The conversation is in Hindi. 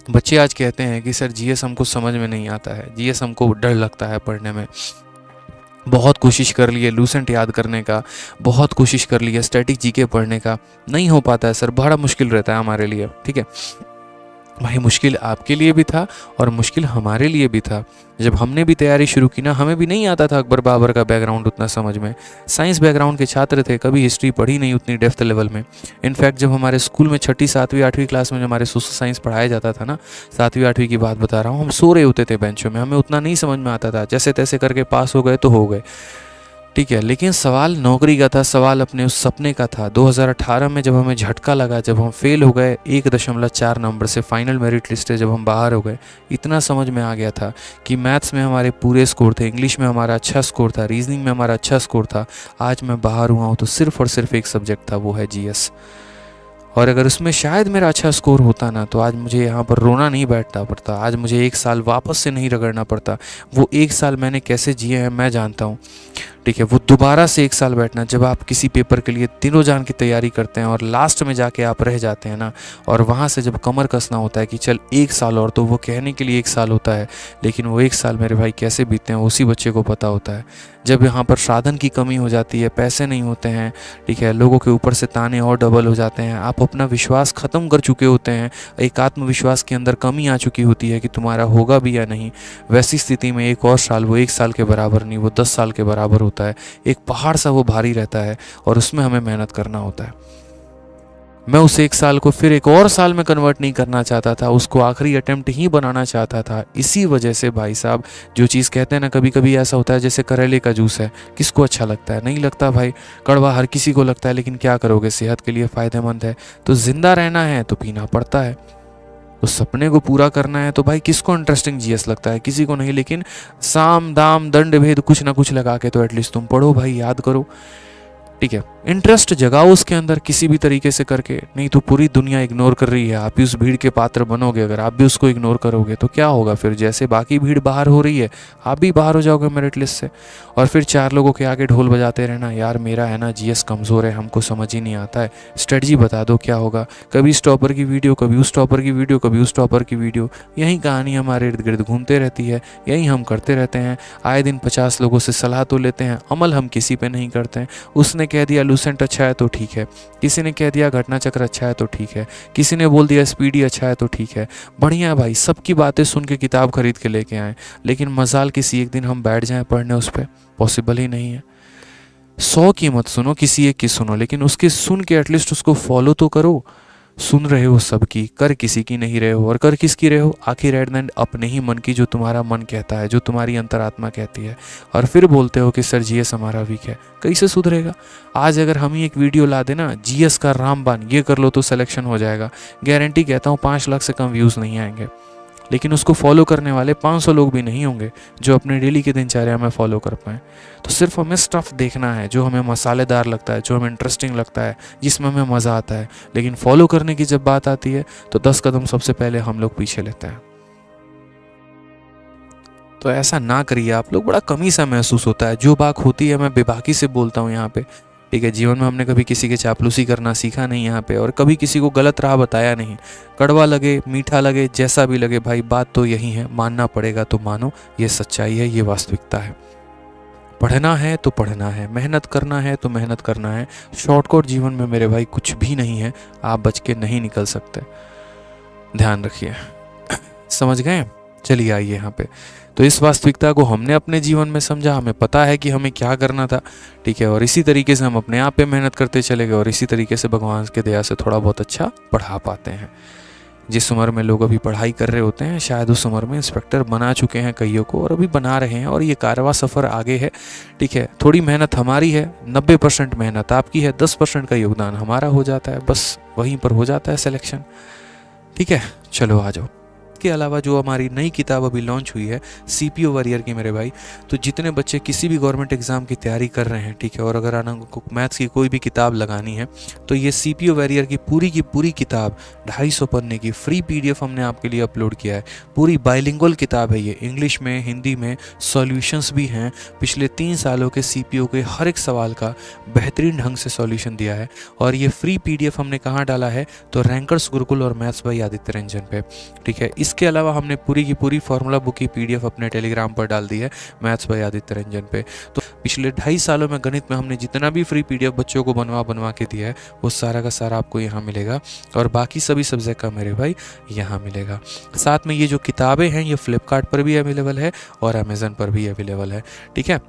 बच्चे आज कहते हैं कि सर जीएस हमको समझ में नहीं आता है, जीएस हमको डर लगता है पढ़ने में। बहुत कोशिश कर ली है लूसेंट याद करने का, बहुत कोशिश कर ली है स्टैटिक जीके पढ़ने का, नहीं हो पाता है सर, बड़ा मुश्किल रहता है हमारे लिए। ठीक है भाई, मुश्किल आपके लिए भी था और मुश्किल हमारे लिए भी था। जब हमने भी तैयारी शुरू की ना, हमें भी नहीं आता था अकबर बाबर का बैकग्राउंड उतना समझ में। साइंस बैकग्राउंड के छात्र थे, कभी हिस्ट्री पढ़ी नहीं उतनी डेप्थ लेवल में। इनफैक्ट जब हमारे स्कूल में 6ठी 7वीं 8वीं क्लास में जब हमारे सोशल साइंस पढ़ाया जाता था ना, 7वीं 8वीं की बात बता रहा हूँ, हम सो रहे होते थे बेंचों में, हमें उतना नहीं समझ में आता था, जैसे तैसे करके पास हो गए तो हो गए। ठीक है, लेकिन सवाल नौकरी का था, सवाल अपने उस सपने का था। 2018 में जब हमें झटका लगा, जब हम फेल हो गए 1.4 नंबर से फाइनल मेरिट लिस्ट से जब हम बाहर हो गए, इतना समझ में आ गया था कि मैथ्स में हमारे पूरे स्कोर थे, इंग्लिश में हमारा अच्छा स्कोर था, रीजनिंग में हमारा अच्छा स्कोर था। आज मैं बाहर हुआ हूँ तो सिर्फ और सिर्फ एक सब्जेक्ट था, वो है जीएस। और अगर उसमें शायद मेरा अच्छा स्कोर होता ना, तो आज मुझे यहाँ पर रोना नहीं बैठना पड़ता, आज मुझे 1 साल वापस से नहीं रगड़ना पड़ता। वो 1 साल मैंने कैसे जिए हैं मैं जानता हूँ। ठीक है, वो दोबारा से 1 साल बैठना, जब आप किसी पेपर के लिए दिनों जान की तैयारी करते हैं और लास्ट में जाके आप रह जाते हैं ना, और वहाँ से जब कमर कसना होता है कि चल 1 साल और, तो वो कहने के लिए 1 साल होता है, लेकिन वो 1 साल मेरे भाई कैसे बीतते हैं उसी बच्चे को पता होता है। जब यहाँ पर साधन की कमी हो जाती है, पैसे नहीं होते हैं, ठीक है, लोगों के ऊपर से ताने और डबल हो जाते हैं, आप अपना विश्वास ख़त्म कर चुके होते हैं, एक आत्मविश्वास के अंदर कमी आ चुकी होती है कि तुम्हारा होगा भी या नहीं, वैसी स्थिति में 1 और साल, वो 1 साल के बराबर नहीं, वो 10 साल के बराबर होता है। एक पहाड़ सा वो भारी रहता है और उसमें हमें मेहनत करना होता है। मैं उस 1 साल को फिर 1 और साल में कन्वर्ट नहीं करना चाहता था, उसको आखिरी अटेम्प्ट ही बनाना चाहता था। इसी वजह से भाई साहब, जो चीज़ कहते हैं ना, कभी कभी ऐसा होता है जैसे करेले का जूस है, किसको अच्छा लगता है? नहीं लगता भाई, कड़वा हर किसी को लगता है, लेकिन क्या करोगे, सेहत के लिए फ़ायदेमंद है तो जिंदा रहना है तो पीना पड़ता है। तो सपने को पूरा करना है तो भाई किसको इंटरेस्टिंग जीएस लगता है? किसी को नहीं, लेकिन साम दाम दंड भेद कुछ ना कुछ लगा के तो एटलीस्ट तुम पढ़ो भाई, याद करो। ठीक है, इंटरेस्ट जगाओ उसके अंदर किसी भी तरीके से करके, नहीं तो पूरी दुनिया इग्नोर कर रही है, आप भी उस भीड़ के पात्र बनोगे। अगर आप भी उसको इग्नोर करोगे तो क्या होगा फिर? जैसे बाकी भीड़ बाहर हो रही है, आप भी बाहर हो जाओगे मेरिट लिस्ट से, और फिर 4 लोगों के आगे ढोल बजाते रहना, यार मेरा है ना जीएस कमज़ोर है, हमको समझ ही नहीं आता है, स्ट्रेटजी बता दो क्या होगा। कभी इस टॉपर की वीडियो, कभी उस टॉपर की वीडियो, कभी उस टॉपर की वीडियो, यही कहानी हमारे इर्द गिर्द घूमते रहती है, यही हम करते रहते हैं। आए दिन 50 लोगों से सलाह तो लेते हैं, अमल हम किसी पे नहीं करते हैं। उसने कह दिया लूसेंट अच्छा है तो ठीक है, किसी ने कह दिया घटना चक्र अच्छा है तो ठीक है, किसी ने बोल दिया स्पीडी अच्छा है तो ठीक है, बढ़िया भाई, सबकी बातें सुन के किताब खरीद के लेके आए, लेकिन मजाल किसी एक दिन हम बैठ जाएं पढ़ने उस पर, पॉसिबल ही नहीं है। 100 की मत सुनो, किसी एक की सुनो, लेकिन उसके सुन के एटलीस्ट उसको फॉलो तो करो। सुन रहे हो सबकी, कर किसी की नहीं रहे हो, और कर किसकी रहे हो? आखिर एट द एंड अपने ही मन की, जो तुम्हारा मन कहता है, जो तुम्हारी अंतरात्मा कहती है। और फिर बोलते हो कि सर जीएस हमारा वीक है, कैसे सुधरेगा? आज अगर हम ही एक वीडियो ला देना, जीएस का रामबाण, ये कर लो तो सिलेक्शन हो जाएगा, गारंटी कहता हूँ 5 लाख से कम व्यूज़ नहीं आएंगे, लेकिन उसको फॉलो करने वाले 500 लोग भी नहीं होंगे जो अपने डेली की दिनचर्या में फॉलो कर पाएँ। तो सिर्फ हमें स्टफ़ देखना है जो हमें मसालेदार लगता है, जो हमें इंटरेस्टिंग लगता है, जिसमें हमें मज़ा आता है, लेकिन फॉलो करने की जब बात आती है तो 10 कदम सबसे पहले हम लोग पीछे लेते हैं। तो ऐसा ना करिए आप लोग, बड़ा कमी सा महसूस होता है। जो बात होती है मैं बेबाकी से बोलता हूँ यहाँ पे, ठीक है। जीवन में हमने कभी किसी के चापलूसी करना सीखा नहीं यहाँ पे, और कभी किसी को गलत राह बताया नहीं। कड़वा लगे, मीठा लगे, जैसा भी लगे भाई, बात तो यही है, मानना पड़ेगा तो मानो, ये सच्चाई है, ये वास्तविकता है। पढ़ना है तो पढ़ना है, मेहनत करना है तो मेहनत करना है। शॉर्टकट जीवन में मेरे भाई कुछ भी नहीं है, आप बच के नहीं निकल सकते, ध्यान रखिए। समझ गए? चलिए आइए यहाँ पे। तो इस वास्तविकता को हमने अपने जीवन में समझा, हमें पता है कि हमें क्या करना था, ठीक है, और इसी तरीके से हम अपने आप पे मेहनत करते चले गए, और इसी तरीके से भगवान के दया से थोड़ा बहुत अच्छा पढ़ा पाते हैं। जिस उम्र में लोग अभी पढ़ाई कर रहे होते हैं, शायद उस उम्र में इंस्पेक्टर बना चुके हैं कईयों को, और अभी बना रहे हैं, और ये कारवां सफ़र आगे है, ठीक है। थोड़ी मेहनत हमारी है, 90% मेहनत आपकी है, 10% का योगदान हमारा हो जाता है, बस वहीं पर हो जाता है सिलेक्शन, ठीक है। चलो आ जाओ, मैथ के अलावा जो हमारी नई किताब अभी लॉन्च हुई है सीपीओ वॉरियर की मेरे भाई, तो जितने बच्चे किसी भी गवर्नमेंट एग्जाम की तैयारी कर रहे हैं, ठीक है, और अगर आपको मैथ्स की कोई भी किताब लगानी है तो ये सीपीओ वॉरियर की पूरी किताब 250 पन्ने की फ्री पीडीएफ हमने आपके लिए अपलोड किया है। पूरी बाइलिंगुअल किताब है ये, इंग्लिश में हिंदी में सॉल्यूशंस भी हैं। पिछले 3 सालों के सीपीओ के हर एक सवाल का बेहतरीन ढंग से सॉल्यूशन दिया है। और ये फ्री पीडीएफ हमने कहाँ डाला है, तो रैंकर्स गुरुकुल और मैथ्स बाई आदित्य रंजन पे, ठीक है। इसके अलावा हमने पूरी की पूरी फॉर्मूला बुक की पीडीएफ अपने टेलीग्राम पर डाल दी है मैथ्स बाई आदित्य रंजन पे। तो पिछले 2.5 सालों में गणित में हमने जितना भी फ्री पीडीएफ बच्चों को बनवा के दिया है वो सारा का सारा आपको यहाँ मिलेगा, और बाकी सभी सब्जेक्ट का मेरे भाई यहाँ मिलेगा। साथ में ये जो किताबें हैं ये फ्लिपकार्ट पर भी अवेलेबल है और अमेज़न पर भी अवेलेबल है, ठीक है।